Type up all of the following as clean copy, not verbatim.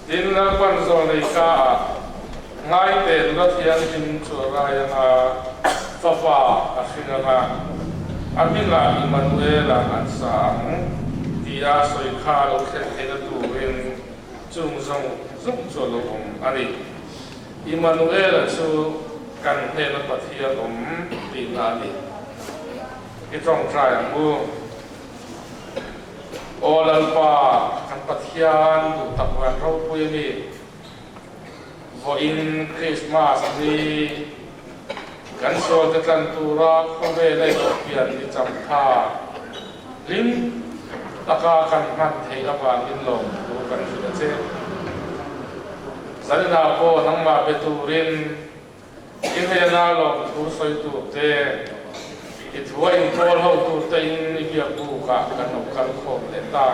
tin la pan zo nei ka ngai te la thian tin chu ra ya na fa fa a sina na abila Emmanuel an sang tia soi kha lo khe the na tu in chung zong chu lo ani Emmanuel chu kan he na pathia ti na ni ki trong trai mu Olalpa kan pathian du takwan ro pui ni vo in Christmas ni kan so te tlan tura khove lai pian ni cham tha lim taka kan man thei awan in lom du kan su che salina po nang ma be turin in he na lom tu soi tu te it was in all how totain if you go ka kan no kan khom le ta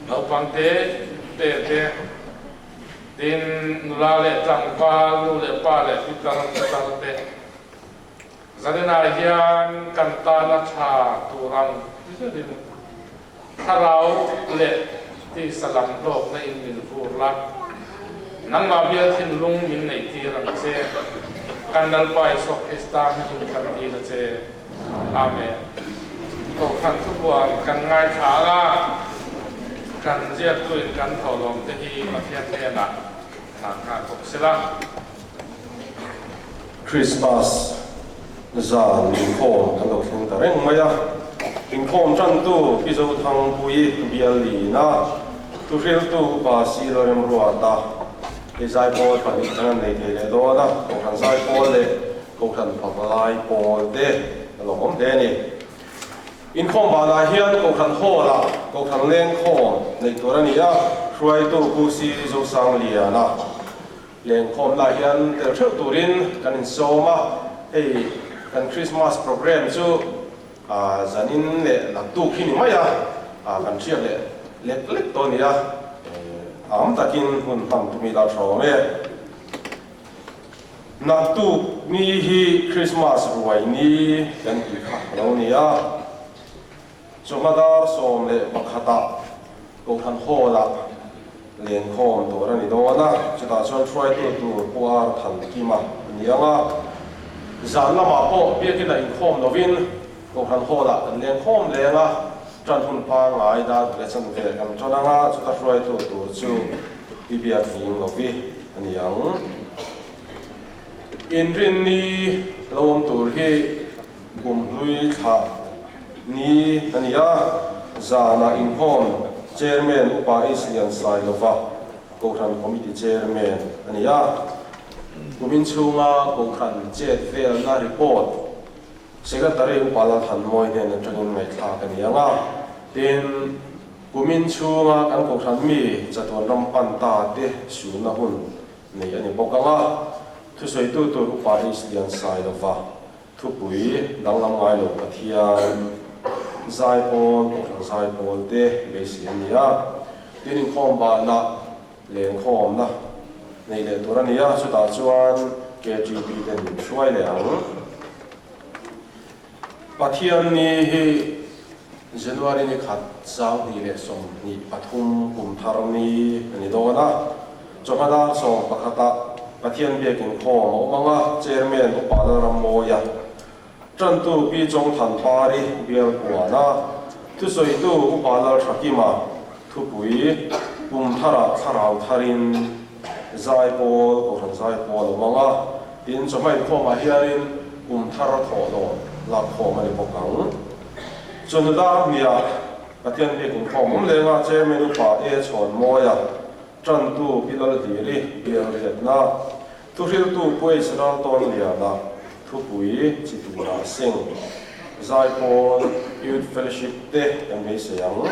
no pang te din nula le tang pa lu le pa le pitar ta te zadena hian kan ta na tha turang din tharau le ti salam lok na in min fur la nang ma bia thin lung min nei ti rang che kan dal pai sok esta min kan ti na che Amen. Kau kan tu buat kan ngai khala kan dia tu kan tolong tehi matian tena nak kau sila Christmas zan lingkong kan lo keng tareng maya lingkong chan tu piso thang bui bial li na tu ril tu ba si lo yam ruata le sai po pan kan nei the le do na kau kan sai po le kau kan phabalai po de lom de ni in khom ba la hian ko khan ho la ko khan leng khom nei tora ni ya hruai tu ku si zo sang lia na leng khom la hian tel theu turin kan in soma hey kan Christmas program chu zanin le la tu khini ma ya kan chia le lek to ni ya am takin hun tam tu mi la tho me nak tu ni hi Christmas ruai ni kan ki kha lo ni ya Somadar som le bakhata ko khan ho la len khom to ra ni do na chuta chon try tu puar than ki ma ni anga zan la ma po pe ki na in khom novin ko khan ho la len khom le nga tran hun pa ngai da le chan ve kam chona nga chuta try tu chu bibia thing novi ani yang in rin ni lom tur hi gum hlui kha ni ania zana in hon chairman upa asian side of kokhan committee chairman ania gumin chunga kokhan jet fair na report secretary upa la than moi den training mai thla ania nga tin gumin chunga kan kokhan mi chaton ram pan ta te su na hun nei ani bokanga thu soi tu upa asian side of thu pui dang lam ngai lo pathian zai pon zai pon te be si ania tin khom ba na len khom na nei le tora nia chu ta chuan KGB den shwai le ang pathian ni hi January ni khat sang ni le som ni pathum kum thar ni ani do na chomada som pakhata pathian be kin khom omanga chairman upala ram moya chân tu bi trong than pari bial kwa na thu soi tu upala thakima thu pui kum thara tharau tharin zai pol ko han zai pol manga tin chomai khoma hiarin kum thara tho lo la khoma ni pokang chon la mia pathian be kum khom le nga che menu pa e chon moya chân tu bilal diri bial retna thu ril tu poi sra ton lia na thu pui chitura sing zai pon youth fellowship te ame sayang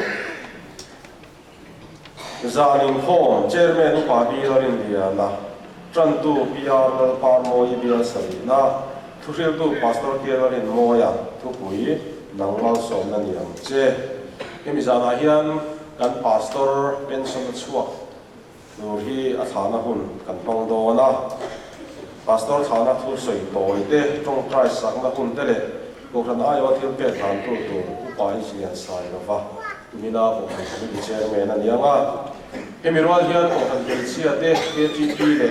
zanin hom chairman upa bi lorin dia na tran tu pr par mo ibia sari na thu ril tu pastor ke lorin moya thu pui nang mal som na niam che emi zana hian kan pastor pension chua nu hi athana hun kan pang do na pastor thana thu soi toi te trong trai sang na hun te le ko ran ai wa thil pe than tu upai sian sai lo va mina ko kan ni chairman ani anga เฮมิรัลเฮียนของทันเกลเชียเต้เกจีพีเล่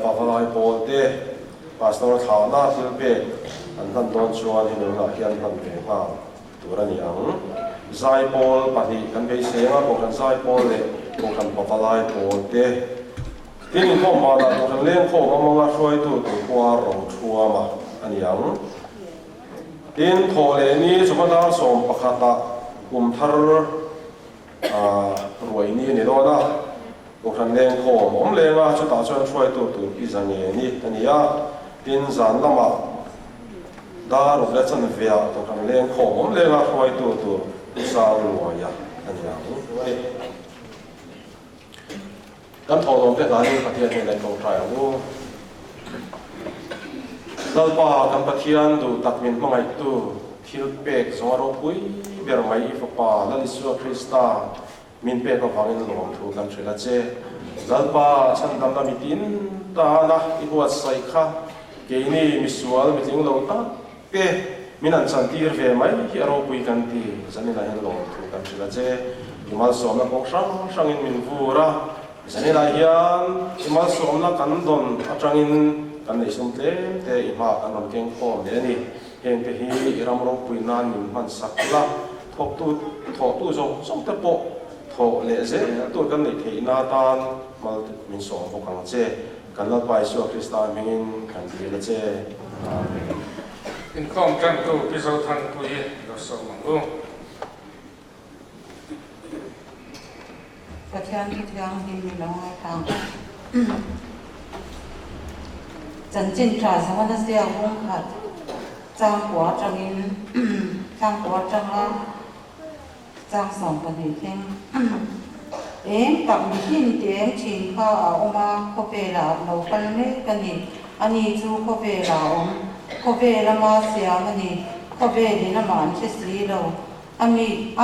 ปาพลายโปเต้ปาสโตร์ข่าวหน้าทิลเป้อันทันโดนชวนเฮมิรัลเฮียนทันเป็นมาตัวนี้อังไซโปลปฏิกันไปเสียงของทันไซโปลเล่ของทันปาพลายโปเต้ที่นี่ข้อมาแล้วของทันเลี้ยงข้อมามาช่วยตัวกว่าเราชัวมาอันยังที่โทเลนี้สมมติว่าส่งประคตะกุมทาร์รวยนี่นี่ด้วยนะของทันเลี้ยงข้อผมเลี้ยงชุดตาช่วยตัวอีจังเงี้ยนี่อันนี้ที่จันละมาดารุเล็กสันเวียตัวกันเลี้ยงข้อผมเลี้ยงช่วยตัวสาวรวยอันนี้กันทอลงเป็นอะไรปฏิทินในกองไทยรู้ดัลปากันปฏิทินดูตักมินมังไอตูทิลเป็กสวรปุยเบรมัยฟปาลลิสุคริสตามินเป็กก็ฟังอินลมถูกันเชลเจดัลปาฉันดำดำมิตินตานะอีกวัดไซค่ะเกนี่มิสวาลมิจิงโลตาเกมินันสันติร์เวมัยฮิอารปุยกันตีฉันนี่นะอินลมถูกันเชลเจยิมัลสอมนักองช่างอินมินฟูระฉันนี่ละเฮียนที่มาสวมนักกันดนอาจารย์กันในสมเด็จแต่อิมากันนำเก่งข้อเดี๋ยวนี้เห็นที่ฮิรำรบปุยนานมันสักละทบตู้จงสมเด็จโปทบเลเซตัวกันในที่นาตานมามินสองพวกกันเจกันละไปสู่คริสต์มิงกันดีละเจอินข้อมกันตู้พิสูจน์ทันปุยเราสมังลุงกระเทียมที่ยังหินน้อยทางจันจินทราสวรรค์เสียหงขัดจางหัวจังอินจางหัวจังละจางสองกันดีเท่งกับมีหินเตียงชินข้าเอามาโคเปล่าเรากันเล็กกันนี่อันนี้จูโคเปล่าโคเปละมาเสียมันนี่โคเปดีน้ำมันเชสีเราอ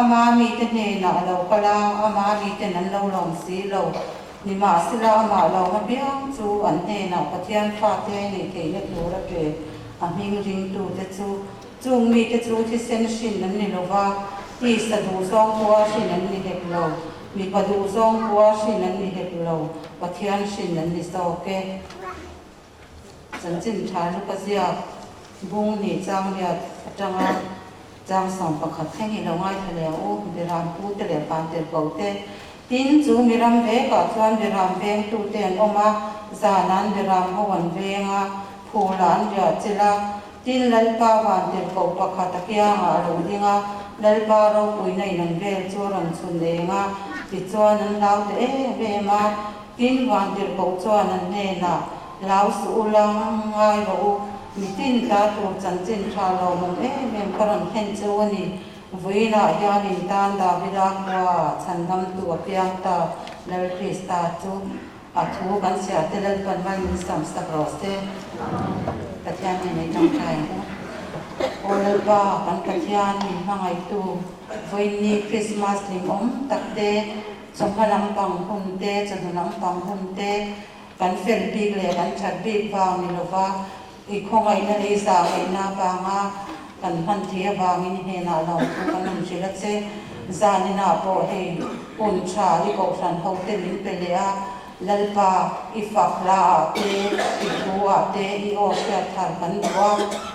ามามีแต่เนน่ะเราก็ลาอามามีแต่นั้นเราลองสีเรานี่มาสิลามาเรามาเบี้ยจูอันเนน่ะปะเทียนฟ้าเทนี่เกยดูระเกอามิงริงดูแต่จูมีแต่จูที่เส้นชินนั้นนี่เราว่าที่สะดูซองหัวชินนั้นนี่เห็บเรามีปะดูซองหัวชินนั้นนี่เห็บเราปะเทียนชินนั้นนี่โซเกสันจินชาลูกเสียบุ้งนี่จางเดียจังจางสองประคับแค่นี้เราง่ายทะเลโอ้เวลาพูดทะเลปานเตลเก่าเตตินจูมีรำเวกับชวนเวลาเวงตูเตนออกมาจานันเวลาหัวเวงอ่ะผู้หลานเดือดจิละตินลัลปาบานเตลเก่าประคับตะเกียงอ่ะลงดิ่งอ่ะลัลปาเราปุยในนันเวลจูรันสุนเองอ่ะติดชวนนั้นเราเตเวมาตินวันเตลเก่าชวนนั้นเนน่ะเราสู้ลังง่ายเรามีตินตาตัวจันจินชาเรามองเมมกรันเห็นเจ้านี่วินาญาณิตานดาวิรักว่าฉันนำตัวเพียงตาเลคริสตาจูอาทูกันเสียเตลปันวันมิสัมสักรอสเตปัจจัยในจังใจโอเลบากันปัจจัยมีมาไงตูวินีคริสต์มาสลิมตักเตสมพลังปังหุ่นเตจะพลังปังหุ่นเตกันเฟลปีกเลยกันชัดปีกวางนี่ลว่าอีกข้อไงนั่นเองสาวเองนาบางอ่ะกันพันเทียบางนี่เฮนาเรากันนั่งชิลเซจานินาโปเฮปุ่นชาอีกสันเขาเตลินเปเลียลัลปาอีฟักลาเตอีทัวเตอีโอเชียทานกันว่า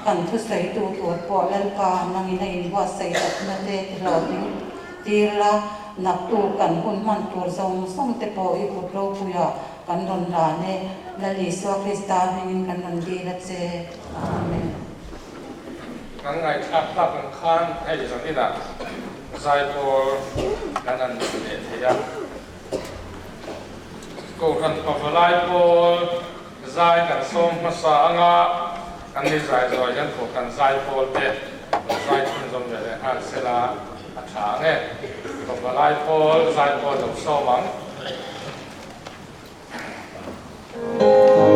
กันทุใส่ตัวตัวปอลัลปานั่งในว่าใส่ตัดนั่นเตเราตีละนักตัวกันคนมันตัวทรงส่งเตปออีกุโรปุยกันดนลาเนลลิสวคริสตาหินกันนันดีละเจอาเมนงั้นไงอัตตากันข้างให้ดิฉันนี่นะไซโปกันนั่นเดียกูกันพอฟลายโปไซกันส้มมาสางะอันนี้ไซจอยกันกูกันไซโปเตไซคุณสมเด็จอันเสลาอัฐาเนี่ยพอฟลายโปไซโปตกโซมังAmen.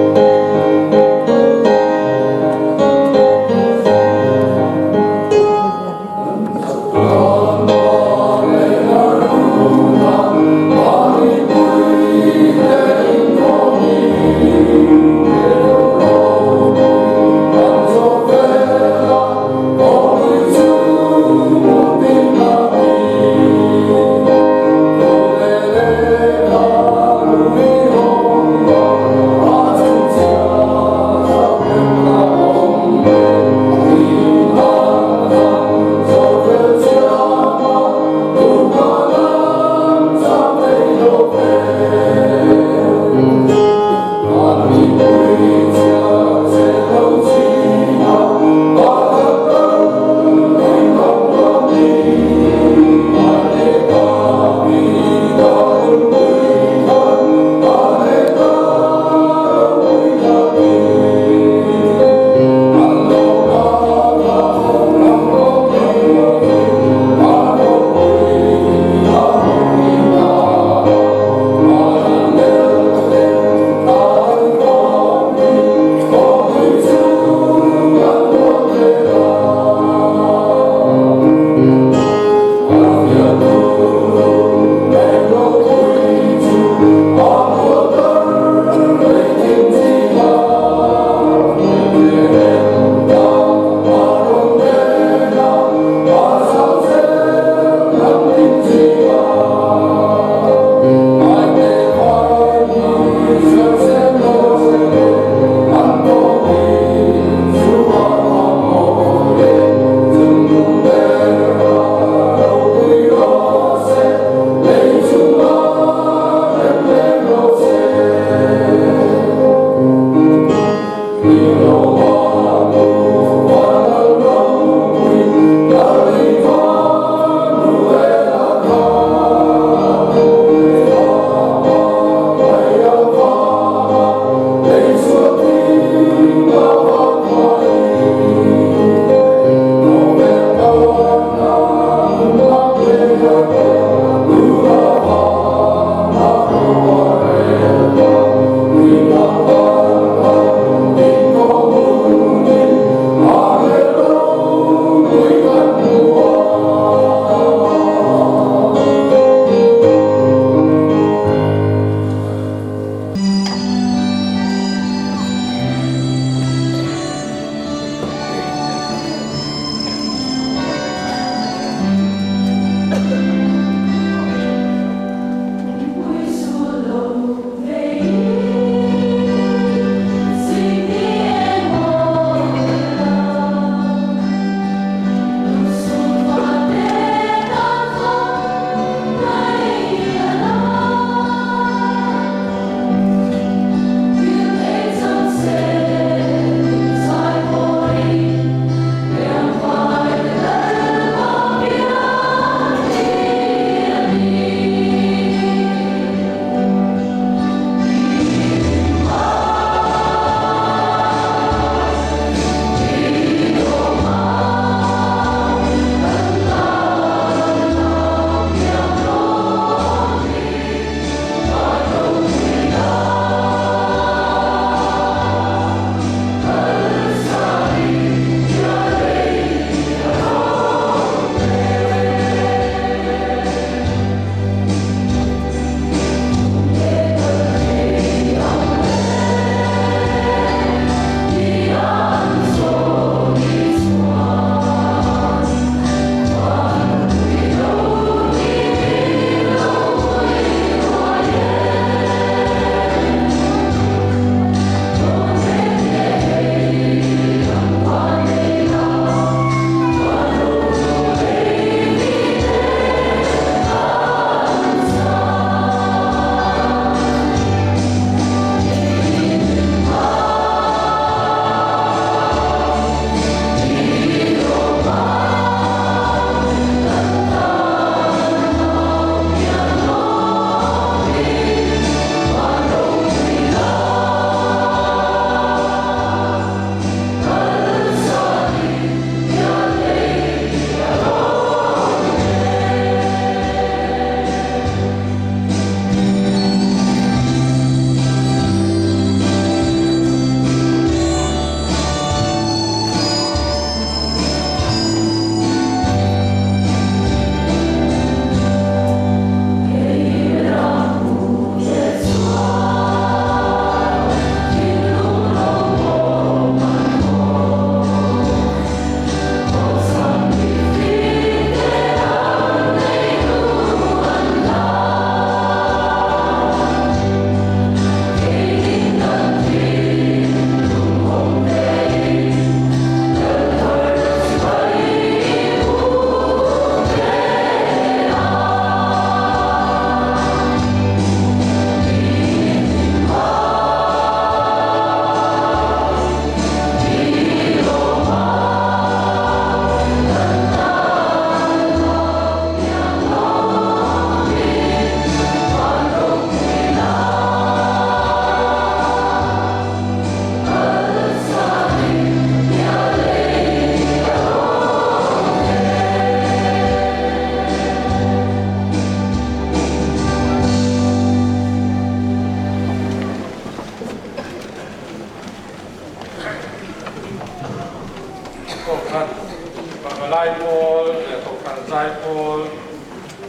sai Paul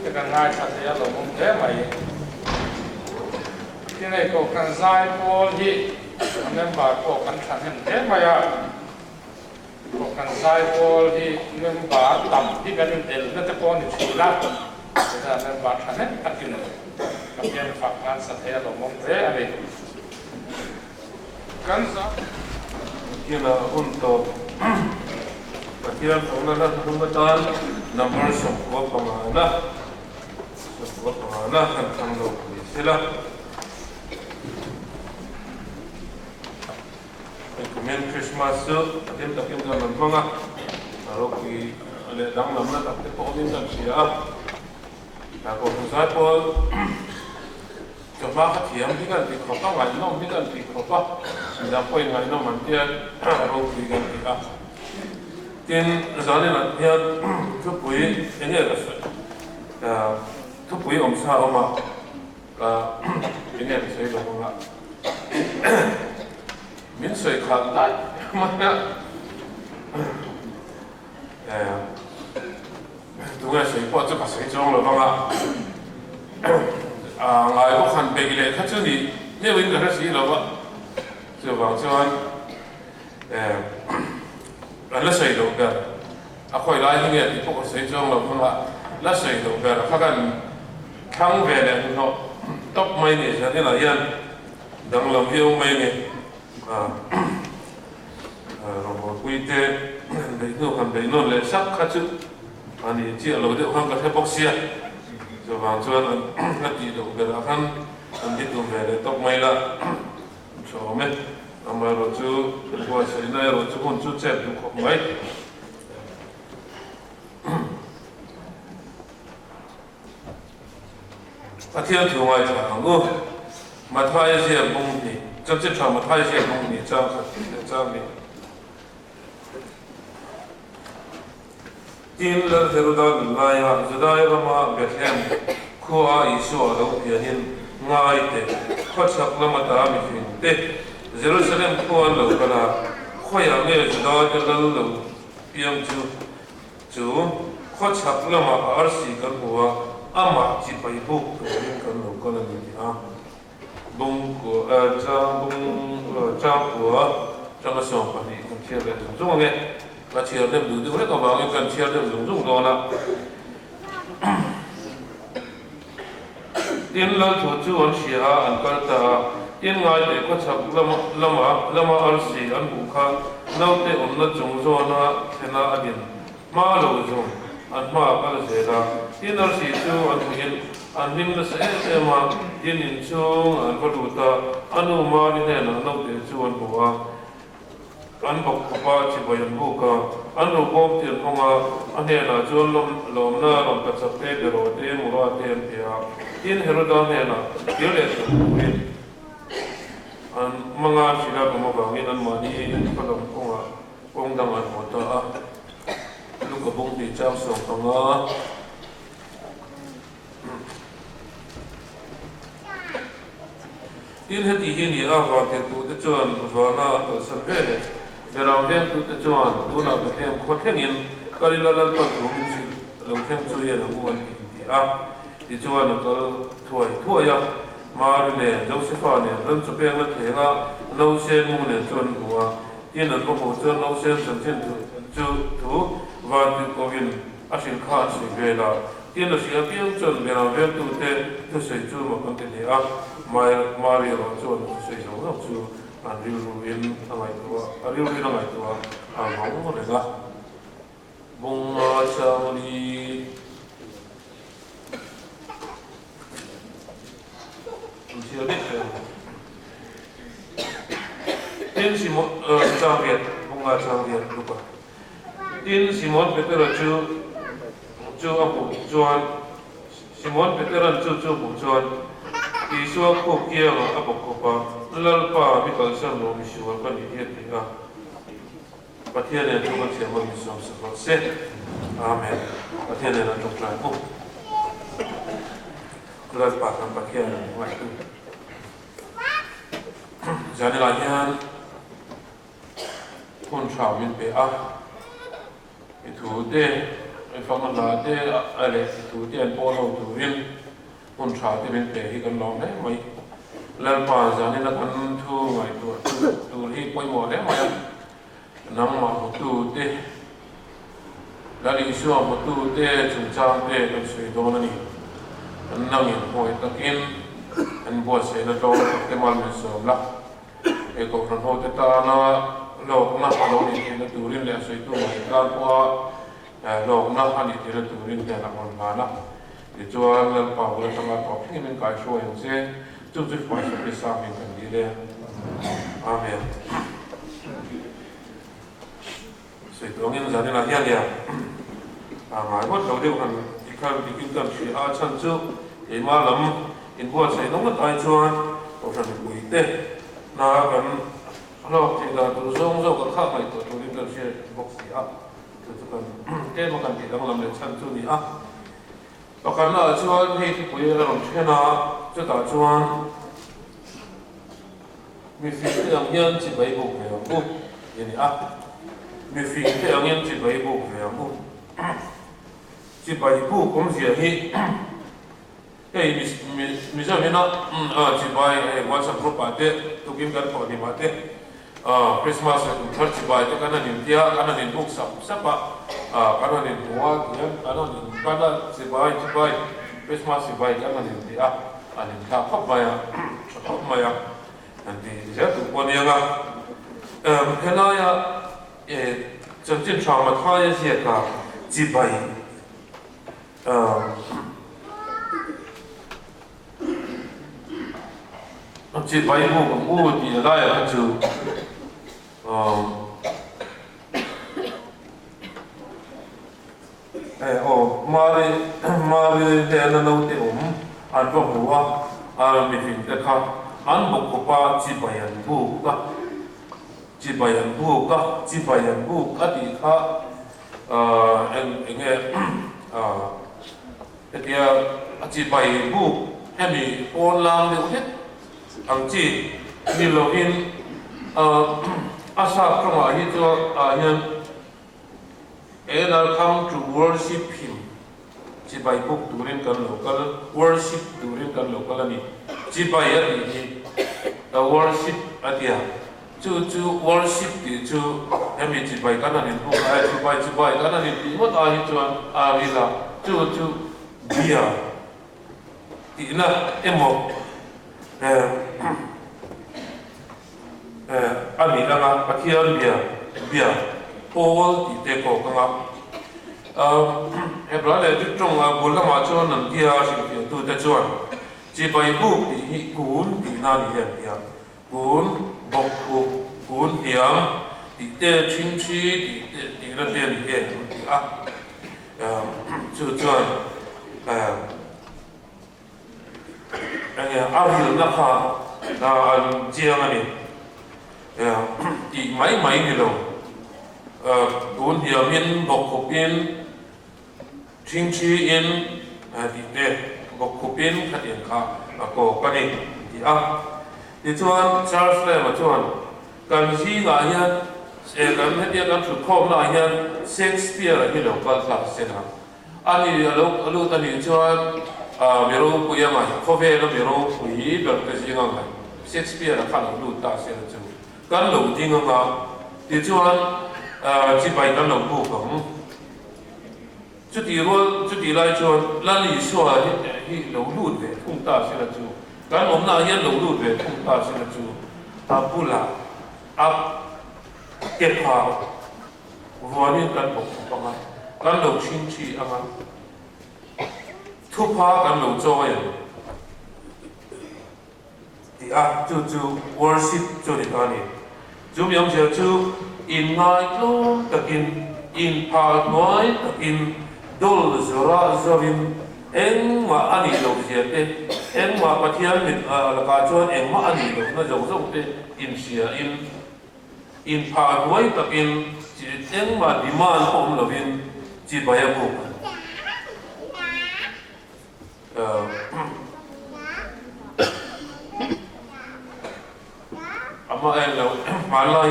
cái kan ngai thật thế là mong thế mày cái này có kan sai Paul hi nên bà có kan thật thế mày à có kan sai Paul hi nên bà tầm hi cái nên nó sẽ có những sự lạ thế là nên bà thật hết tất cả các em phát ngắn sát thế là mong thế này kan sa kila untuk bagian pengenalan pengetahuan nomor sebuah pengalaman tentang istilah kemudian Christmas itu dia tak kira nama kalau di ada dang nama tak terpautin dan siap kalau saya pun coba hatiam dengan di kota lain nom dengan di kota sudah poin lain nom mantia kalau dengan kita tin zane na dia tu pui ini ada tu pui sa oma ini ada saya dong lah min soi khat lai mana tu ngai soi po chu ka soi jong lo bang ngai ko khan pe gile kha chu ni ne win ka si lo ba chu bang chuan la sei do ga a khoi lai hi nge ti ko sei jong lo bang la sei do ga kha kan khang ve le no top mai ni sa ni la yan dang lam hiu mai ni rồi quy tế đấy nó còn đấy nó lại sắc khác chứ anh ấy chỉ là điều không có thể bóc xia rồi vào cho nó chỉ được cái là khăn anh đi tụi về để tóc mai là cho mấy mà rồi chú qua sẽ này rồi chú còn chú chép được không mấy à thiên thường ngoài chẳng ngô mà thay gì bông thì trong chiếc trò mà thay gì bông thì cho mình tin là theo đó là ya giờ đây mà Bethlehem khoa Isu ở đâu hiện hiện ngay thế khoa chắc là mà ta mình hiện thế Jerusalem khoa lâu cái là khoa nhà nghe giờ đây cái lâu piang chú khoa chắc là mà ở sĩ cái khoa ama chỉ phải buộc cái lâu cái là gì à bông của trang của trong cái sòng phải đi cùng chia lại dùng chung nghe và chia thêm đủ thứ hết cả vào cần chia thêm dùng chung đó là tiên lần thủ chú anh xia anh cần ta tiên ngay để có chắc lama anh xia anh bù khá nấu để ổn nó chung cho nó thế nào anh mà lâu chung anh mà cái gì đó tiên anh xia chú anh hiện anh hình là sẽ mà tiên nhìn chung anh có đủ ta anh mà đi này là nấu để chú anh bù anh bọc ba chỉ bởi anh bù cả anh đâu có tiền không anh này là chú lom na lom cả sắp tới để rồi để mua ra tiền thì tiên hero đó này là điều này anh mang ăn chỉ là có một vài anh mà đi anh có làm công đang ăn một ta lúc có bông thì trao sòng không tiên hết thì hiện giờ vào tiền tụ để chọn vào na ở sân phê để làm thêm tụ để chọn tụ nào để thêm khó thêm in cái là lần đầu tiên làm thêm chú ý là muốn thì chọn là cái thua ya mà này đâu sẽ phải này lần chụp em cái thế là lâu sen muốn này chọn của tiên là có hỗ trợ lâu sen sản sinh thứ và từ có viên áp sinh khá sinh về là tiên là sẽ biến chọn để làm thêm tụ để thứ sẽ chú mà con cái gì Maria Rojo sei so chu Ariuin angai tua among rega bunga chawli sialit tin simon chawliat bunga chawliat lupa tin simon petera chu apu chuan simon petera chu bu chuan Isua ko kia nga abok ko pa lalpa mi kalsan no mi siwa ka ni hiat ni a pathian ne thungan se mo mi som sa se amen pathian ne na tok trai ko lalpa kan pathian ne wa tu jani la hian kon chau min pe a i thu de phong là thế à lệ thủ tiền polo thủ viên hôn trả thì bên để hi cần lòng đấy mấy lần mà giờ nên là cần thu ngày tu hi quay mỏ đấy mà nằm mà một tu thế đã đi xuống một tu thế chúng ta thế cái suy đồ này anh năng hiện hồi tất nhiên anh bùa sẽ là đồ cái món mình sớm lắm cái câu nói hồi ta nó lộc nó lộc này thì là tu riêng là suy tu ngày càng qua lộc nó anh thì là tu riêng là làm mà nó thì cho lần bảo là thằng nào thì mình cái số em sẽ chúng tôi phải phải sang mình cần đi đây amen sự tưởng như là như là hiện ngài bắt đầu điều hành thì cần thì kinh cần chỉ chân trước thì mà lắm in bua sẽ nó mất ai cho có phần bùi tê là cần lo thì là từ rong rong các khác này từ từ đến từ sẽ bốc xì từ cần cái mà cần thì đang làm để chân trước đi và cần là cho thì bùi là làm thế nào cho ta cho mình phải cái ông nhân chỉ bảy bộ về ông bu vậy mình phải cái ông nhân chỉ bảy bộ về ông bu chỉ bảy bộ cũng gì hết cái mình giờ mình nó chỉ bài WhatsApp group à thế tôi kiếm cái phone đi mà thế Christmas thằng chỉ bài thế cái này niệm tia cái này niệm book sắp cái này niệm hoa cái này niệm cái này chỉ bài Christmas chỉ bài cái này niệm tia niệm tháp khắp bài nanti saya tu pun yang kena ya chân chân chọn mà thay gì cả chỉ bài chỉ bài mua thì là ya chú mà để nó nấu thì ăn vào mua mình phải cái anh bốc của ba chỉ bài hành bu thì khác anh nghe cái chỉ bài bu em bị ôn làm được hết anh chỉ như là in asa trong ấy cho nhân em đã come to worship him chỉ bài bu tu rin cần local worship tu rin cần local này chỉ bài thì worship atia chu worship thì chu em bị chỉ bài cái này không ai chỉ bài cái này thì mất ai cho vì là chu bia thì là em một anh nghĩ là cái kia bia Paul thì để có cái em nói là trong bốn năm mà cho nên kia thì tôi đã chọn chỉ bài book thì cuốn thì nào thì hiện cuốn bọc cuốn hiểm thì tê chính trị thì nó tiền hiện thì chọn anh hiểu là anh chiang anh thì mấy cái đâu cuốn hiểm in bọc hộp in chính trị in thì tê bọc hộp in khát điện cả có cái này thì chuan Charles này mà chuan cần gì là hiện cần hết điện cần chụp khom là hiện Shakespeare là cái đầu quan trọng xem nào anh thì lúc ta thì chuan mero quý mà có vẻ là mero quý được cái gì ngang này Shakespeare là khá là lụt ta xem là chú cần đầu tiên ngang thì chuan chỉ bài cần đầu bộ cũng chút tí lại chuan là lý số thì đầu lụt về không ta xem là chú cái ông nào hiện đầu lụt về không ta xem là chú ta bù là kết hợp vừa nên cần bộc bằng anh cần đầu chính trị anh thu phá cần đầu cho vậy thì chú worship cho đi cái này chú miếng chờ chú in ngay luôn tất in part nói tất in đôi zora zorin em mà anh ấy đâu gì thế em mà bắt hiện mình là cái chuyện em mà anh ấy đâu nó giống giống thế in xia in part nói tất in em mà demand không là viên chỉ bài học mà em là mà lại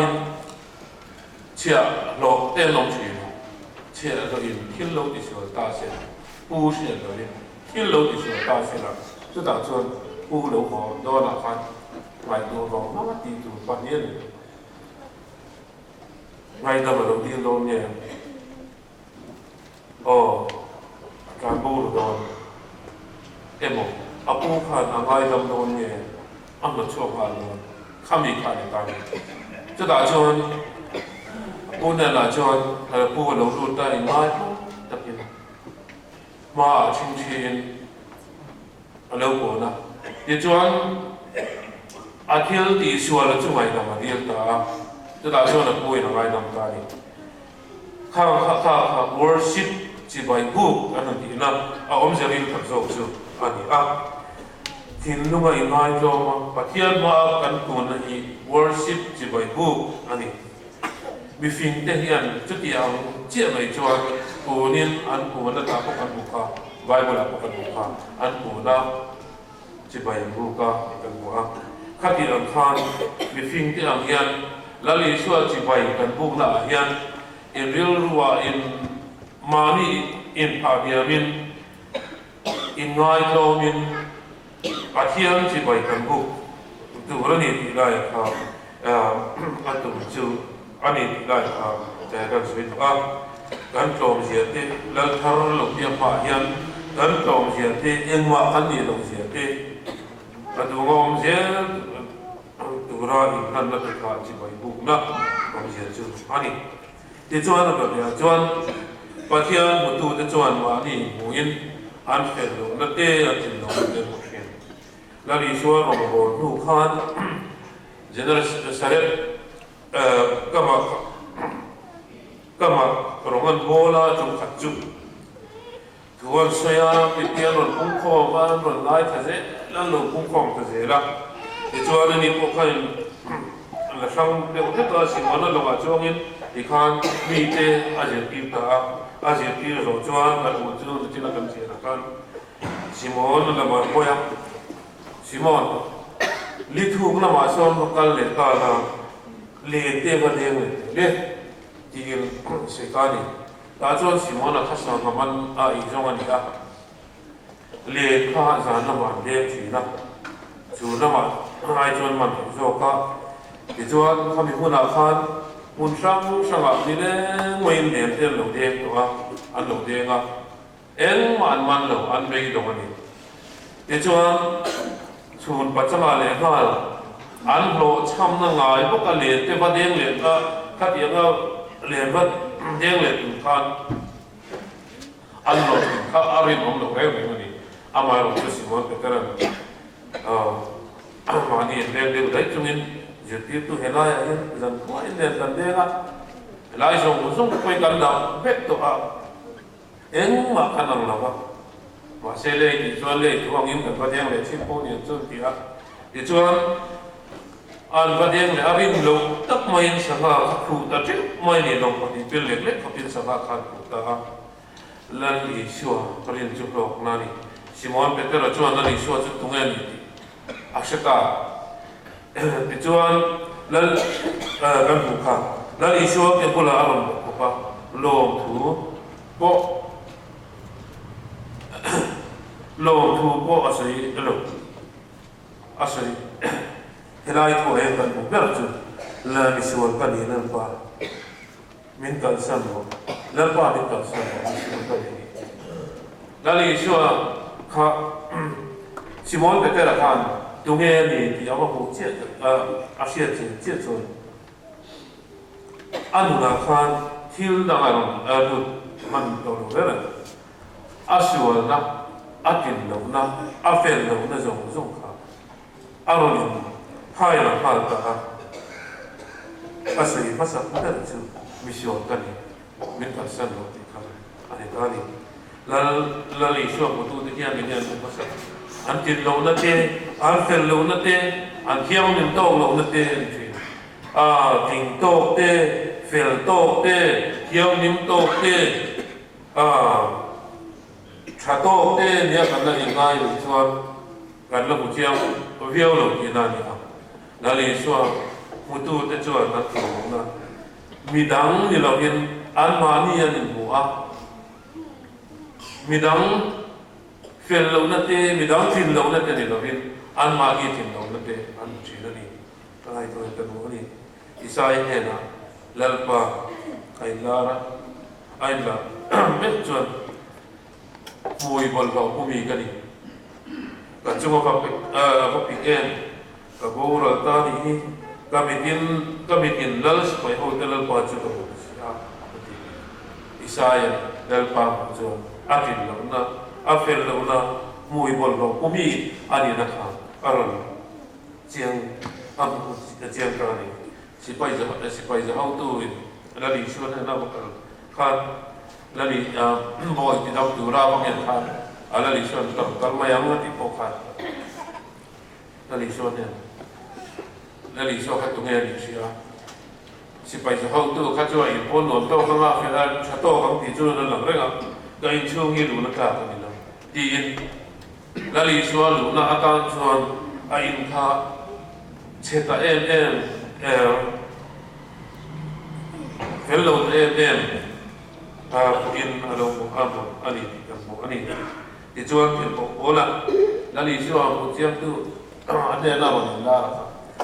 chia lộc tên lộc chỉ เชื่อเราอินที่เราที่สุดตาเสียผู้เชื่อเราเนี่ยที่เราที่สุดตาเสียละจุดต่างชนผู้เราขอโดนอาคารหมายตัวของน้ำตีตัวปัจเจียนไงแต่ว่าเราที่เราเนี่ยการบูรโดนเมื่ออาปูขันอะไรดำโดนเนี่ยอันนั้นชั่วผ่านโดนข้ามีขันในการจุดต่างชนปูเนี่ยละชนปูเรารู้ได้ง่ายแต่เป็นมาชินเราปูนะเดี๋ยวชนอาทิตย์ที่ชัวร์เราจะไม่ทำอะไรต่อจุดต่างชนเราปูยังไงทำได้ข้า worship จีบายบุกอันนั้นที่นั่นอมจะเรียนทั้งสองส่วนอันนี้ที่นู่นไม่ง่ายจอมาปฏิญาณมากันตัวนั้นอี worship จีบายบุกอันนี้มีฟิงเทียนจุดที่เอาเจ้าไม่จวนตัวนี้อันตัวนั้นตาพวกอันบุกค่ะไบเบิลพวกอันบุกค่ะอันตัวนั้นจีบายบุกค่ะกันบุกค่ะข้าที่อันขันมีฟิงที่อันยันแล้วลิชัวจีบายกันบุกละยันin real ruwa in mani in pabiamin in ngai lomin athiam chi bai kan bu tu rani ti lai kha atu chu ani ti lai kha ta kan sui a kan tom sia te lal thar lo pia pa hian kan tom sia te eng ma kan ni lo sia te atu ngom sia tu ra in nan na ka chi bai bu na ngom sia chu aniที่จวนแบบนี้จวนประเทศมุตุที่จวนว่านี่มูอินอันเฟลล์นั่นเองอันที่เราเดินหมดเห็นแล้วอีชัวร์เราบอกลูกค้าเจเนอเรชั่นเซเลบก็มาโรงงานโบราณจุกขัดจุกทุกวันเสียพิธีรถพุ่งข้อมาหล่นไล่ทะเลแล้วหล่นพุ่งข้อทะเลละที่จวนนี่พวกเขาแล้วช่างเดี๋ยวที่ตัวสิ่งนั้นเราว่าจวงอินอีกครั้งมีเตะอาเจปีตาอาเจปีเราจวนกันหมดจวนที่นั่นกันเสียนะกันซิมอนเรามาพ่อยซิมอนลิทุกน้ำมาซ้อมกันเล็กตาละเลี้ยเตะกันเองเลยที่กินเสกานี่ตาจวนซิมอนข้าศึกมันอีกจงอันนี้ละเลี้ยข้าจานน้ำมันเลี้ยจีนะจูน้ำมันไอจวนมันโจก้าที่จวนเขามีผู้นักขันมุนช่างนี่เนี่ยไม่เห็นเท่าหลงเดียงตัวอันหลงเดียงเอ็งมันหลงอันไม่ตรงนี้ที่จวนชวนปัจจัยเลยฮะอันโหลช้ำนั่งไงพวกกันเลยเทปเดียงเลยก็ถ้าเดียงก็เลยว่าเดียงเลยถึงขั้นอันโหลเขาอาริมของหลงแล้วแบบนี้อามาหลงจะสิมันเป็นกันมานี่เรื่องเดียวได้จุงอินจุดที่ตัวเห็นอะไรจังหวะอินเดียกันเดียร์หลายช่วงไปกันดาวเบ็ดตัวเอ็งมาขนาดนั้นวะมาเสเลยที่ชวนเลยที่วางยิ้มกันประเดี๋ยวเลยที่พูดเนี่ยจุดที่ชวนอันประเดี๋ยวเลยอาริมลงตักไม่ยินสภาพครูตัดจิ้มไม่ยินลงพอดีเป็นเล็กๆพอดีสภาพขาดครูตาลันลิชัวปริญจุกรอกนั่นนี่ซิมอนเป็นแต่ละชวนลันลิชัวจุดตรงนี้อาชกาจวนแล้วกันบุกค่ะแล้วอีชัวเป็นคนละอารมณ์บุกค่ะลงถูโปลงถูโปอาศัยลงอาศัยเฮลัยถูเองกันบุกแบบจุดแล้วอีชัวกันนี่นั่นป่ะมินกันสั่นบุกแล้วป่ะมินกันสั่นบุกอีชัวกันนี่แล้วอีชัวค่ะซิมอนเป็นแต่ละคนตรงนี้นี่ที่เอามาพูดเชื่ออาเซียนเชื่อชนอันนั้นคันที่ดังอะไรดูมันตัวรู้เลยอาชัวนะอากินเรานะอาเฟลเรานะจงค่ะอารมณ์หายนะหายตาอาศัยภาษาพุทธจูมิชวนกันนี่มิตรสันโลติค่ะอันนี้ตานี่แล้วลิชัวพูดตัวที่อันนี้เป็นภาษาอันที่เราเนี่ยอันเฟลเราเนี่ยอันเที่ยวนิ่มโตเราเนี่ยทิ้งโตเนี่ยเฟลโตเนี่ยเที่ยวนิ่มโตเนี่ยชาโตเนี่ยเนี่ยกันนั่นยังไงส่วนกันเราผู้เชี่ยวเวียวเราที่นั่นนี่ครับแล้วเลยส่วนมุตุจะส่วนนั่นตรงนั้นมีดังนี่เราเห็น an ma ni an in mua midang fel lo na te midang tin lo na te ni lo hin an ma gi tin lo na te an chi na ni kai to ta mo ni isai he na lalpa ai lara ai la met chuan mui bol lo kumi ka ni ka chunga ka pi en ka bo ra ta ni kamitin lal mai ho te lal pa chu to sia isai lalpa chu atin lo na afel lo na mui bol lo kumi ani na kha aron chiang am chiang ka ni sipai za how to lali shuan na bakal khan lali boy ti dau tu ra bang yan khan lali shuan kar mayang na ti po khan lali shuan yan lali shuan ka tu nge ni sia sipai za how to kha chua in pon non to ka ma khela cha to kang ti chu na lang renga ka in chu ngi lu na ka ni la ti in lali shuan lu na atan chuan a in kha cheta em fellow em in alo amo ani mo ani ti chuan ti ola lali shuan mo chiam tu ane na mo la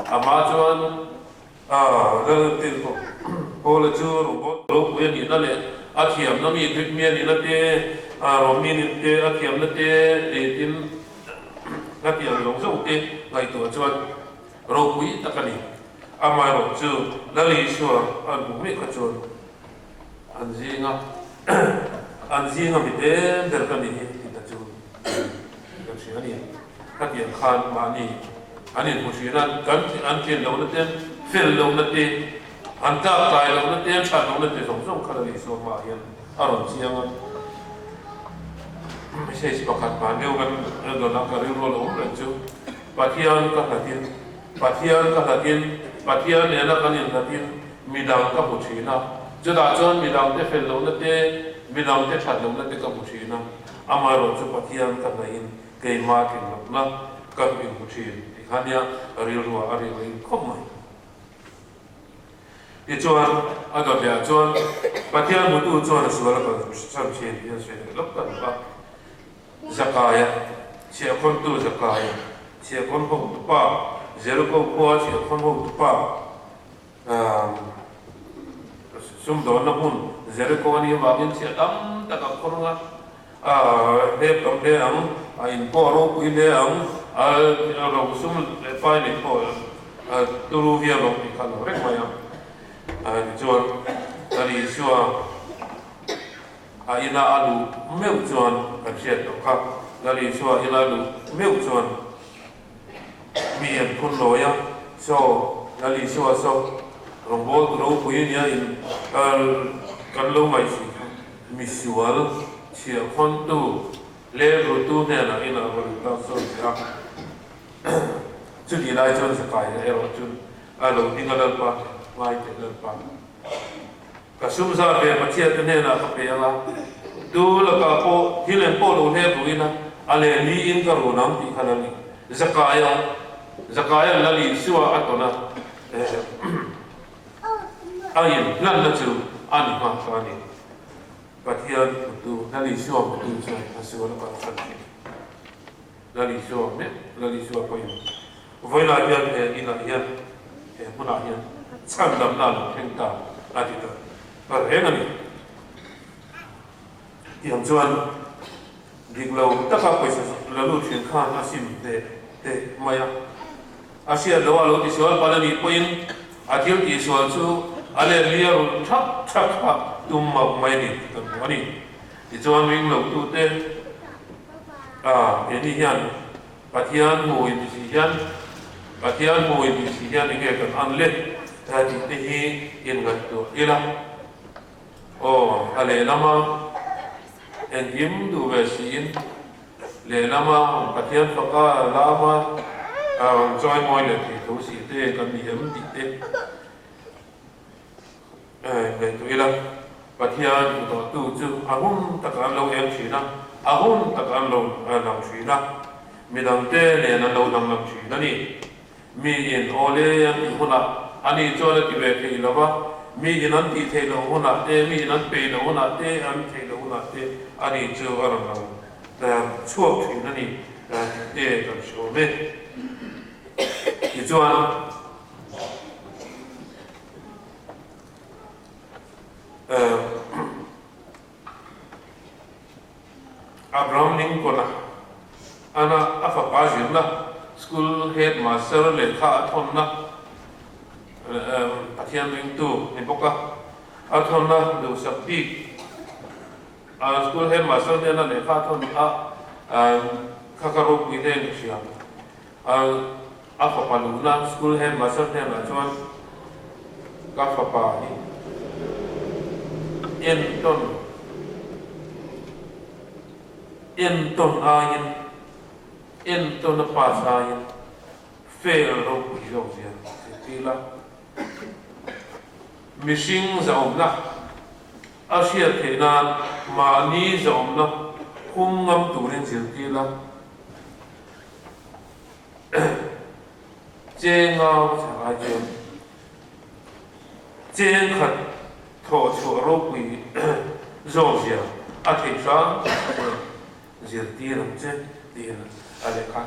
ama chuan la ti ko ola chu ro ko ni na le a thiam na mi big mi ni na te ro mi ni te a thiam na te tin na ti lo zo te ngai to chuan ro pui takani ama ro chu lali shuan an bu mi ka chuan anzinga mi dem der kan ni ta chu ka shi ani ka ti khan ma ni ani mu shi na kan an tin lo na ten fel lo na te an ta tai lo na te cha lo na te song song ka li so ma yan aron chiang mi se si pakat pa ne kan do na ka ri ro lo ran chu pathian ka hatin pathian ne na kan in hatin midang ka mu chi na cho da chon midang te fel lo na te midang te that lo na te ka mu chi na amaro chu pathian ka na in ke ma kin lo na ka in mu chi ti khania ri ro ari ri khom mai ti chuan a do ya chuan pathian mu tu chuan su la ka sam chen ya se lok ka ba zakaya che kon tu zakaya che kon ho tu pa zero ko ko che kon ho tu pa sum do na mun zero ko ni wa gen che tam ta ka kon nga de kam de ang in po ro ku de ang ro sum le pa ni po tu ru via lo ni ka lo rek ma ya ni chuan ali shua ina alu meu chuan ka che to ka lali shua ina alu meu chuan mi en kun lo ya so lali shua so rombol ro puin ya in kan lo mai si misual chia khon tu le ru tu ne na ina ro ta so ya chu di lai chon sa kai e ro chu a lo ding la pa mai te la pa ka sum sa be ma chia te ne na ka pe la tu la ka po hilen po lo ne bu ina ale li in ka ro nam ti khala ni zakaya lali shua atona ayin lan la chu ani ma ka ni pathian tu lali shua tu chu asu la ka khan ni lali shua ko yin voi la yan e ina yan e muna yan cham dam na lo theng ta ati ta par he ngani yang chuan diglo ta ka paisa la lu thien khan asim te maya asia lo ti sual palani point athil ti sual chu ale liaru thak ha tum ma mai ni kan ani ti chuan ring lo tu te eni hian pathian mo in si hian nge kan anle ta ti te hi in ngat to ila ale lama en yim du ve sin le lama pathian faka lama joy moi le ti to si te kan ni hem ti te nge to ila pathian to tu chu ahun takan lo em china ahun takan lo nam china midang te le na lo nam china ni mi in ole yang huna ani chola ti ve thei lova มีนั้นที่เทโลหุนาเตมีนั้นเปโลหุนาเตอันเทโลหุนาเตอันนี้เจอกันเราแต่ช่วงที่นั่นนี่เตกันโชว์เม่อีจวนอับราฮัมลิงคอล์นอันนั้นอัฟปาจินนะสกูลเฮดมาสเตอร์เลขาทอนนะปัทยันลิงตูนี่พวกอัทอนนะดูสักปีสกูลเฮดมาสเตอร์เนี่ยนะเลขาทอนข้าคารุกิเดนเชียอัฟปาลูนะสกูลเฮดมาสเตอร์เนี่ยนะจวนกัฟปานี่เอ็นต้นอายินเอ็นต้นปัสอายินเฟลรูปที่เราเสียทีละมิชิงจะอมนะอาเซียเทนานมานีจะอมนะคุ้มงำตัวเรื่องเสียทีละเจงเอาจะอาเจนเจงขัดโถชัวรูปที่เราเสียอาทิตย์ช้าเสียทีละเจนทีละอะไรกัน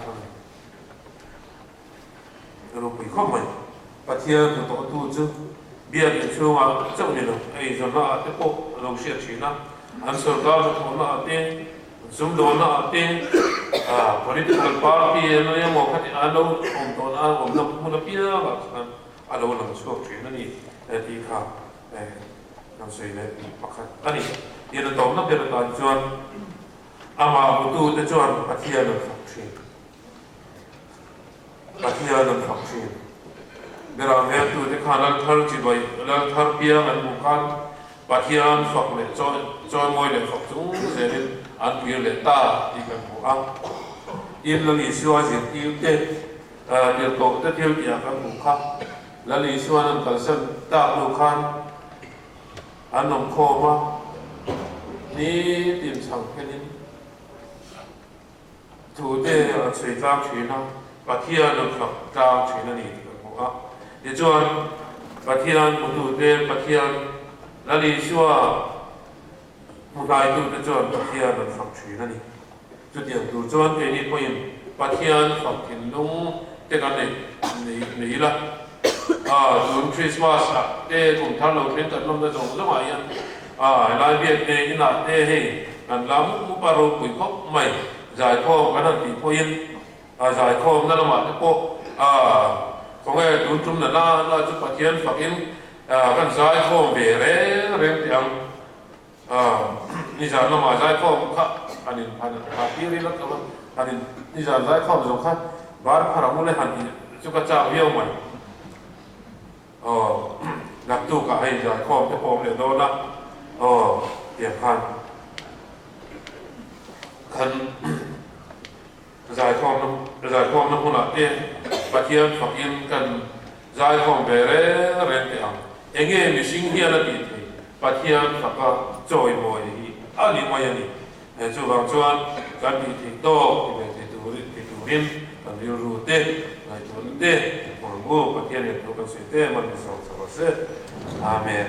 รูปที่ข้อมันปัจจัยตัวตัวจุดเบียร์ช่วงเจ้าเนี่ยไอ้จนน่าจะพบเราเสียชีนะอันสุดท้ายตัวน่าเต้ซุ่มโดนน่าเต้political party เนี่ยมองขัดอันเราองค์ตัวนั้นองค์นั้นมุนเปียร์แบบนั้นอันเราหลังช่วงชีนั่นนี่ที่ข้านั่นสิเลยปักขัดอันนี้เดี๋ยวตอนนั้นเดี๋ยวตอนจวนอามาบุตรจะจวนปัจจัยนั้นฝักชีปัจจัยนั้นฝักชีเดี๋ยวเราเรียนตัวที่ข้านั้นทาร์จิบอยแล้วทาร์เปียมันบุกันปัจจัยนั้นฝักเลยจอยมวยเลยฝักจุ้งเสร็จอันเปียเลยตาที่เป็นหัวอินแล้วลิชัวจิตที่เด็ดเดี๋ยวโตจะเที่ยวเกี่ยวกับบุคคลแล้วลิชัวนั้นก็เส้นตาลูกคันอันนมโคมานี่ติมสังแค่นี้ถูเดช่วยจ้างช่วยนะปัจจัยนั้นฝักจ้างช่วยนั่นนี่เป็นหัวเดี๋ยวจวนปัจจัยนั้นมุดูเดปัจจัยแล้วลิชัวมุได้ดูจะจวนปัจจัยนั้นฝักช่วยนั่นนี่จุดเดียวดูจวนเป็นนี่พอยินปัจจัยนั้นฝักกินลุงเด็กกันนี่ละดูคริสต์มาสเด็กผมทำเราเป็นตัดลมจะจงจะมาอย่างลายเบียดเด็กน่ะเด็กเฮ้อันลำมุปารุปุยพบใหม่จ่ายข้อกันนั่นตีพอยินจ่ายข้อนั่นละมาที่พวกของไอ้ดูจุ่มนั่นน่าจะปัจจัยฝักกินกันจ่ายข้อเบรเรื่องอย่างนี่จ่ายละมาจ่ายข้อค่ะอันนี้ที่เรียกกันอันนี้นี่จ่ายข้อจงค่ะบาร์พารามุเลยหันจุกจ่าเบี้ยวใหม่นักตู้กับไอ้จ่ายข้อที่พอเรียนโดนนะเดี๋ยวคันจ่ายข้อนั้นคนละเตี้ยปัจจัยฝักยินกันจ่ายข้อเบรเรื่องอย่างเองมิชิงเฮียนตีปัจจัยฝักก็จอยบ่อยอันนี้ไม่ยันนี่จู่บางส่วนการตีโตที่ดูริมกันดูรูเต้ในตัวเต้คนรู้ปัจจัยเนี่ยตัวกันสุดเต้มันมีสองสามเส้นอาเมน